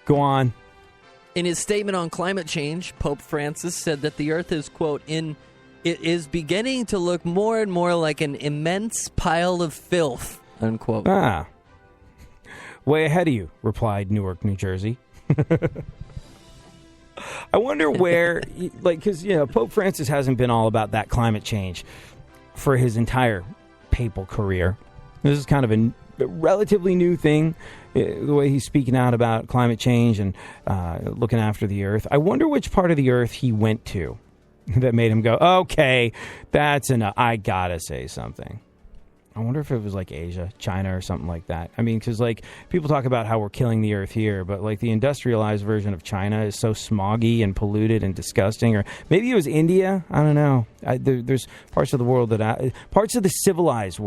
Go on. In his statement on climate change, Pope Francis said that the Earth is, quote, it is beginning to look more and more like an immense pile of filth, unquote. Way ahead of you, replied Newark, New Jersey. I wonder where, because, Pope Francis hasn't been all about that climate change for his entire papal career. This is kind of a relatively new thing, the way he's speaking out about climate change and looking after the Earth. I wonder which part of the Earth he went to that made him go, okay, that's enough. I gotta say something. I wonder if it was like Asia, China, or something like that. I mean, because people talk about how we're killing the Earth here, but the industrialized version of China is so smoggy and polluted and disgusting. Or maybe it was India. I don't know. There's parts of the world parts of the civilized-ish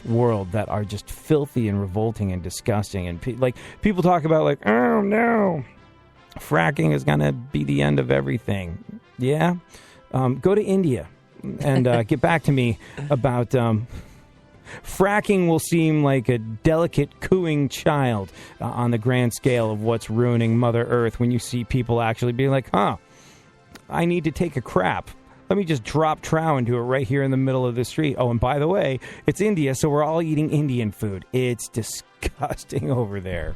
world that are just filthy and revolting and disgusting. And people talk about oh no, fracking is gonna be the end of everything. Yeah, go to India. And get back to me about fracking will seem like a delicate cooing child on the grand scale of what's ruining Mother Earth when you see people actually being like, I need to take a crap. Let me just drop trow into it right here in the middle of the street. Oh, and by the way, it's India, so we're all eating Indian food. It's disgusting over there.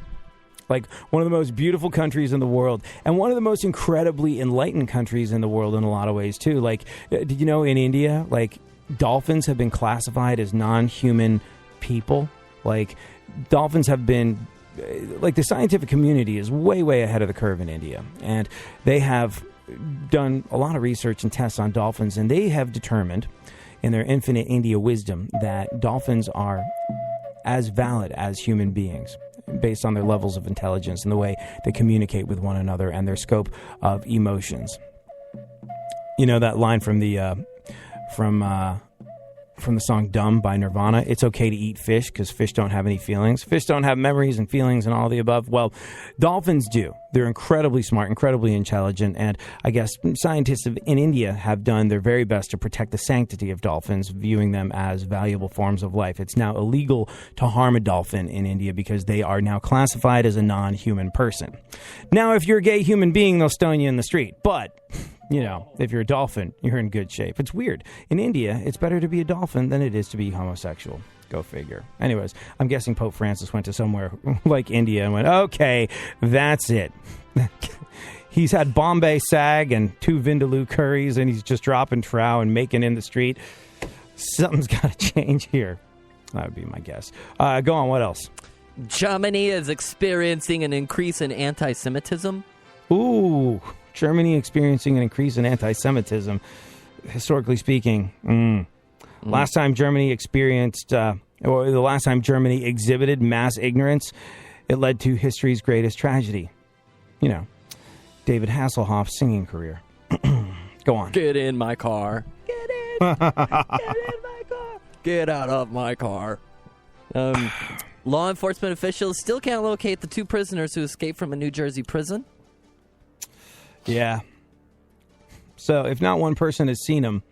One of the most beautiful countries in the world, and one of the most incredibly enlightened countries in the world in a lot of ways, too. Did you know in India, dolphins have been classified as non-human people? Dolphins have been, the scientific community is way, way ahead of the curve in India. And they have done a lot of research and tests on dolphins, and they have determined, in their infinite India wisdom, that dolphins are as valid as human beings, based on their levels of intelligence and the way they communicate with one another and their scope of emotions. You know that line from the song Dumb by Nirvana? It's okay to eat fish because fish don't have any feelings. Fish don't have memories and feelings and all the above. Well, dolphins do. They're incredibly smart, incredibly intelligent, and I guess scientists in India have done their very best to protect the sanctity of dolphins, viewing them as valuable forms of life. It's now illegal to harm a dolphin in India because they are now classified as a non-human person. Now, if you're a gay human being, they'll stone you in the street, but if you're a dolphin, you're in good shape. It's weird. In India, it's better to be a dolphin than it is to be homosexual. Go figure. Anyways, I'm guessing Pope Francis went to somewhere like India and went, okay, that's it. He's had Bombay Sag and 2 Vindaloo curries, and he's just dropping trow and making in the street. Something's got to change here. That would be my guess. Go on, what else? Germany is experiencing an increase in anti-Semitism. Ooh, Germany experiencing an increase in anti-Semitism, historically speaking. Last time Germany exhibited mass ignorance, it led to history's greatest tragedy. David Hasselhoff's singing career. Go on. Get in my car. Get in. Get in my car. Get out of my car. Law enforcement officials still can't locate the 2 prisoners who escaped from a New Jersey prison. Yeah. So if not one person has seen them,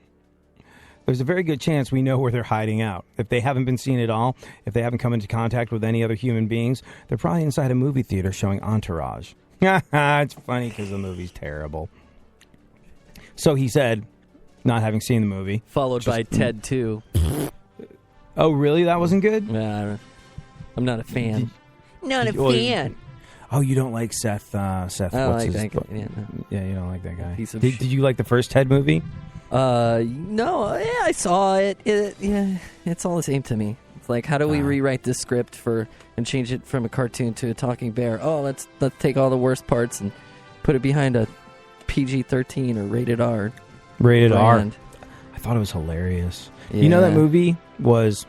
there's a very good chance we know where they're hiding out. If they haven't been seen at all, if they haven't come into contact with any other human beings, they're probably inside a movie theater showing Entourage. It's funny because the movie's terrible. So he said, not having seen the movie. Followed by Ted 2. Oh, really? That wasn't good? Yeah, I'm not a fan. Not a fan. Oh, you don't like Seth? Seth, I what's like his? that guy. Yeah, no. Yeah, you don't like that guy. Did you like the first Ted movie? No. Yeah, I saw it. It's all the same to me. It's like, how do we rewrite this script and change it from a cartoon to a talking bear? Oh, let's take all the worst parts and put it behind a PG-13 or rated R. Rated R. I thought it was hilarious. Yeah. You know that movie was,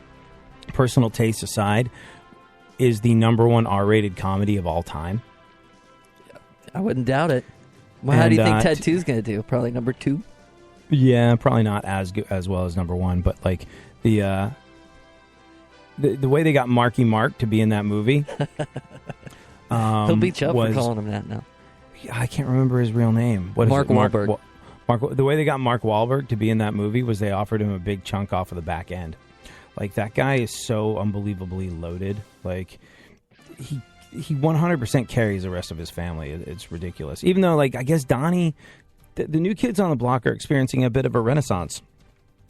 personal taste aside, is the #1 R-rated comedy of all time. I wouldn't doubt it. Well, how do you think Ted 2's going to do? Probably number 2? Yeah, probably not as well as #1, but the way they got Marky Mark to be in that movie. He'll beat you up for calling him that now. I can't remember his real name. What is Mark it? Wahlberg. The way they got Mark Wahlberg to be in that movie was they offered him a big chunk off of the back end. That guy is so unbelievably loaded. he 100% carries the rest of his family. It's ridiculous. Even though, like, I guess Donnie, the new kids on the block are experiencing a bit of a renaissance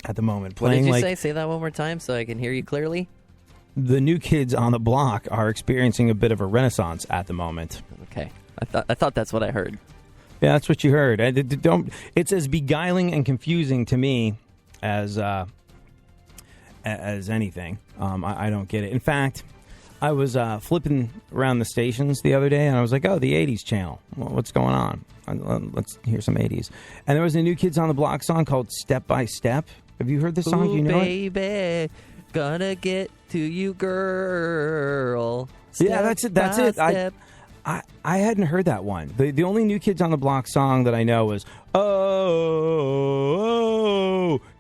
at the moment. What Playing, did you like, say? Say that one more time so I can hear you clearly. The new kids on the block are experiencing a bit of a renaissance at the moment. Okay. I thought that's what I heard. Yeah, that's what you heard. It's as beguiling and confusing to me as anything. I don't get it. In fact, I was flipping around the stations the other day, and I was like, oh, the 80s channel. What's going on? Let's hear some 80s. And there was a new Kids on the Block song called Step by Step. Have you heard this song? Do you know baby, it? Gonna get to you, girl. Yeah, that's it. That's it. I hadn't heard that one. The only New Kids on the Block song that I know was Oh,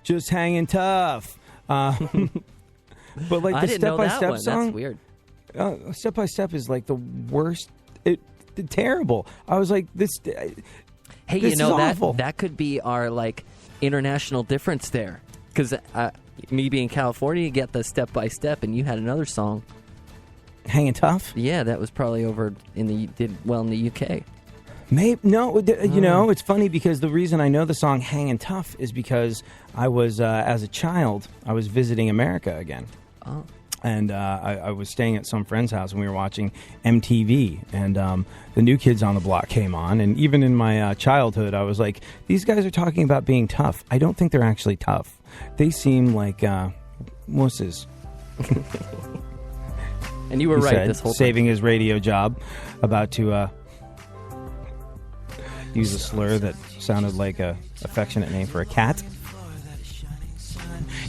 Just Hanging Tough. But like the Step by Step song, that's weird. Step by Step is like the worst. Terrible. I was like, this. Hey, this you know is awful. that could be our like international difference there, because me being California, you get the Step by Step, and you had another song. Hanging Tough? Yeah, that was probably over did well in the UK. Maybe no. You know, it's funny because the reason I know the song "Hanging Tough" is because I was as a child I was visiting America again. Oh. And I was staying at some friend's house and we were watching MTV, and the New Kids on the Block came on. And even in my childhood, I was like, these guys are talking about being tough. I don't think they're actually tough. They seem like wusses. And you were he right said, this whole time. Saving his radio job, about to use a slur that sounded like a affectionate name for a cat.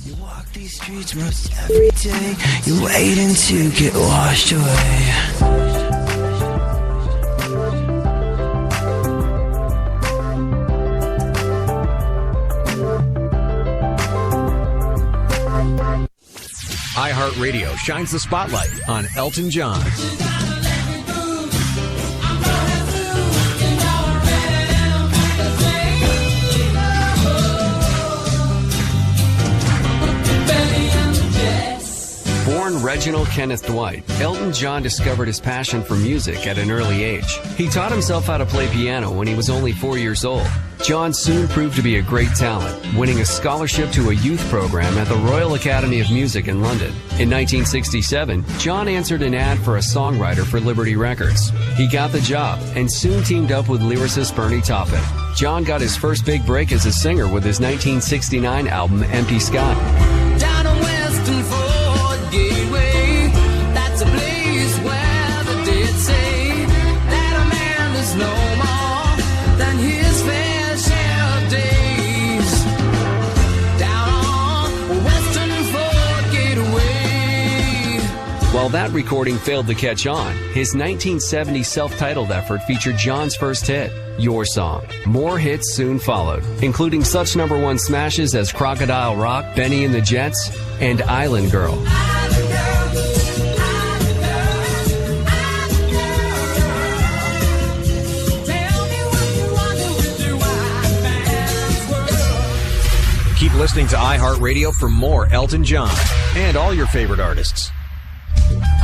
You walk these streets most every day. You're waiting to get washed away. iHeartRadio shines the spotlight on Elton John. Born Reginald Kenneth Dwight, Elton John discovered his passion for music at an early age. He taught himself how to play piano when he was only 4 years old. John soon proved to be a great talent, winning a scholarship to a youth program at the Royal Academy of Music in London. In 1967, John answered an ad for a songwriter for Liberty Records. He got the job and soon teamed up with lyricist Bernie Taupin. John got his first big break as a singer with his 1969 album Empty Sky. Down on Western Ford Gateway, that's a place where the dead say that a man is no more than his fair share of days. Down on Western Ford Gateway. While that recording failed to catch on, his 1970 self-titled effort featured John's first hit, Your Song. More hits soon followed, including such number one smashes as Crocodile Rock, Benny and the Jets, and Island Girl. Keep listening to iHeartRadio for more Elton John and all your favorite artists.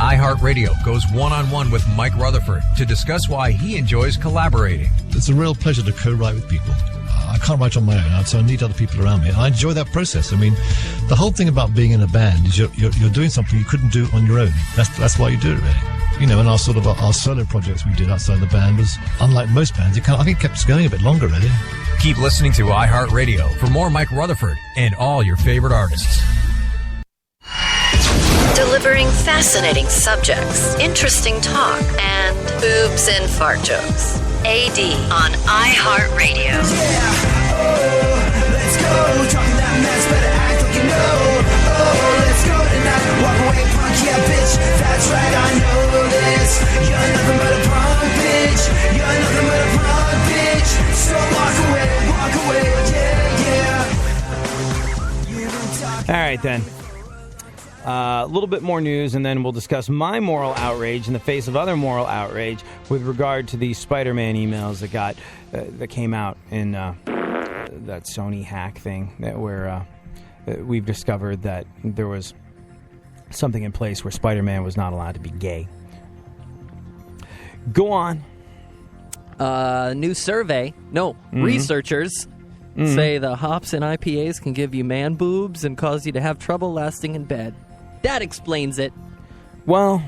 iHeartRadio goes one-on-one with Mike Rutherford to discuss why he enjoys collaborating. It's a real pleasure to co-write with people. I can't write on my own, so I need other people around me. I enjoy that process. I mean, the whole thing about being in a band is you're doing something you couldn't do on your own. That's why you do it, really. You know, and our solo projects we did outside the band was, unlike most bands, I think it kept us going a bit longer, really. Keep listening to iHeartRadio for more Mike Rutherford and all your favorite artists. Delivering fascinating subjects, interesting talk, and boobs and fart jokes. AD on iHeartRadio. Yeah, oh, let's go. Talking that mess, better act like you know. Oh, let's go tonight. Walk away, punk, yeah, bitch. That's right, I know this. You're nothing but a punk, bitch. You're nothing but a punk, bitch. So walk away, yeah. All right, then. A little bit more news, and then we'll discuss my moral outrage in the face of other moral outrage with regard to the Spider-Man emails that came out in that Sony hack thing, where we've discovered that there was something in place where Spider-Man was not allowed to be gay. Go on. New survey. No, researchers say the hops and IPAs can give you man boobs and cause you to have trouble lasting in bed. That explains it. Well,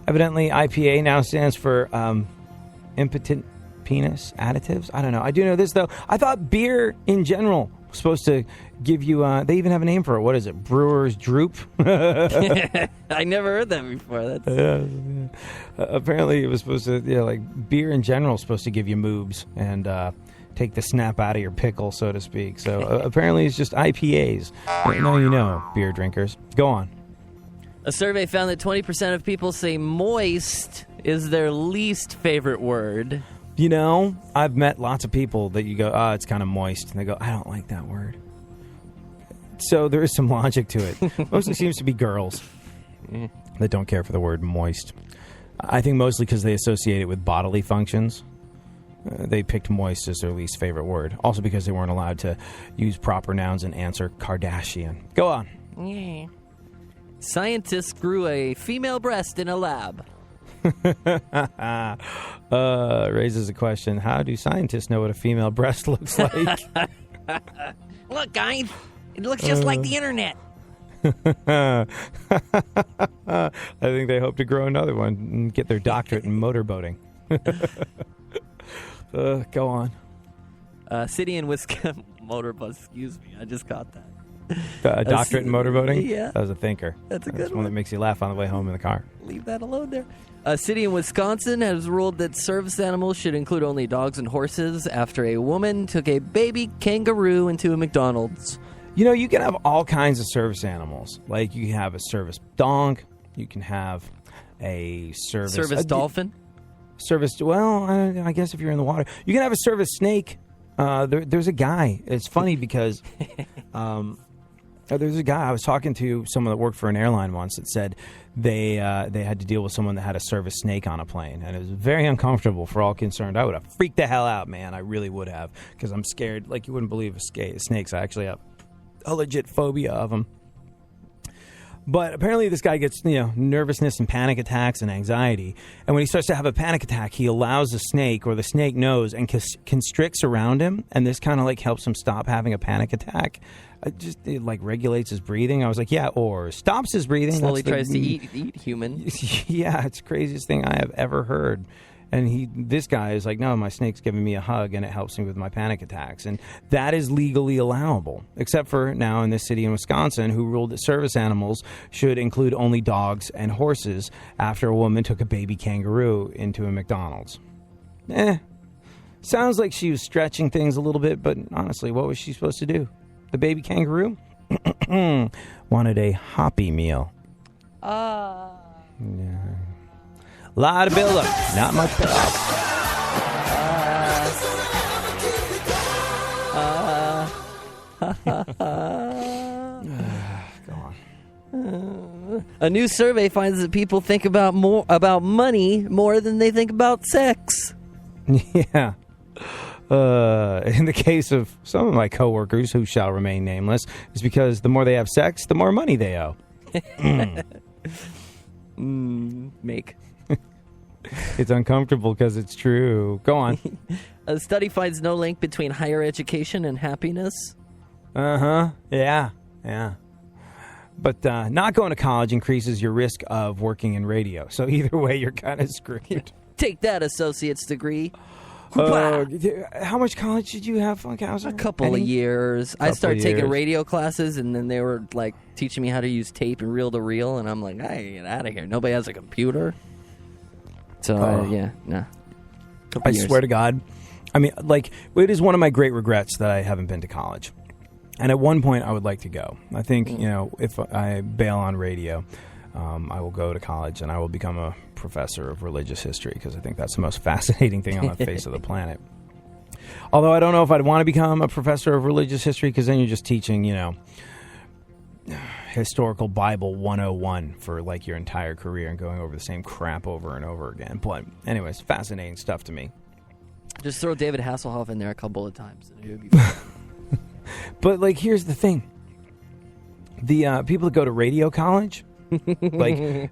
evidently IPA now stands for impotent penis additives. I don't know. I do know this, though. I thought beer in general was supposed to give you, they even have a name for it. What is it? Brewer's Droop? I never heard that before. That's... apparently it was supposed to, like beer in general is supposed to give you moobs and take the snap out of your pickle, so to speak. So apparently it's just IPAs. Now you know, beer drinkers. Go on. A survey found that 20% of people say moist is their least favorite word. You know, I've met lots of people that you go, it's kind of moist. And they go, I don't like that word. So there is some logic to it. Mostly seems to be girls that don't care for the word moist. I think mostly because they associate it with bodily functions. They picked moist as their least favorite word. Also because they weren't allowed to use proper nouns and answer Kardashian. Go on. Yeah. Scientists grew a female breast in a lab. Raises a question. How do scientists know what a female breast looks like? Look, guys. It looks just like the internet. I think they hope to grow another one and get their doctorate in motorboating. Go on. City in Wisconsin. Motorbus, excuse me. I just caught that. A doctorate in motorboating? Yeah. That was a thinker. That's a good one that makes you laugh on the way home in the car. Leave that alone there. A city in Wisconsin has ruled that service animals should include only dogs and horses after a woman took a baby kangaroo into a McDonald's. You know, you can have all kinds of service animals. Like, you can have a service dog. You can have a service dolphin? Well, I guess if you're in the water. You can have a service snake. There's a guy. It's funny because there's a guy. I was talking to someone that worked for an airline once that said they had to deal with someone that had a service snake on a plane. And it was very uncomfortable for all concerned. I would have freaked the hell out, man. I really would have, because I'm scared. Like, you wouldn't believe snakes. I actually have a legit phobia of them. But apparently this guy gets, nervousness and panic attacks and anxiety. And when he starts to have a panic attack, he allows the snake, or the snake knows, and constricts around him. And this kind of like helps him stop having a panic attack. It like regulates his breathing. I was like, yeah, or stops his breathing. Slowly tries to eat human. Yeah, it's the craziest thing I have ever heard. And this guy is like, no, my snake's giving me a hug, and it helps me with my panic attacks. And that is legally allowable, except for now in this city in Wisconsin, who ruled that service animals should include only dogs and horses after a woman took a baby kangaroo into a McDonald's. Sounds like she was stretching things a little bit, but honestly, what was she supposed to do? The baby kangaroo wanted a hoppy meal. Yeah. A lot of build-up, not much payoff. Go on. A new survey finds that people think about money more than they think about sex. Yeah. In the case of some of my coworkers, who shall remain nameless, it's because the more they have sex, the more money they owe. Make. It's uncomfortable because it's true. Go on. A study finds no link between higher education and happiness. Yeah. But not going to college increases your risk of working in radio. So either way, you're kind of screwed. Take that associate's degree. How much college did you have, Funkhouser? A couple of years. I started taking radio classes, and then they were like teaching me how to use tape and reel to reel, and I'm like, I get out of here. Nobody has a computer. So, I swear to God. I mean, like, it is one of my great regrets that I haven't been to college. And at one point, I would like to go. I think, if I bail on radio, I will go to college and I will become a professor of religious history, because I think that's the most fascinating thing on the face of the planet. Although I don't know if I'd want to become a professor of religious history, because then you're just teaching, historical Bible 101 for like your entire career and going over the same crap over and over again. But anyways, fascinating stuff to me. Just throw David Hasselhoff in there a couple of times. And it would be fun. But like, here's the thing. The people that go to radio college, like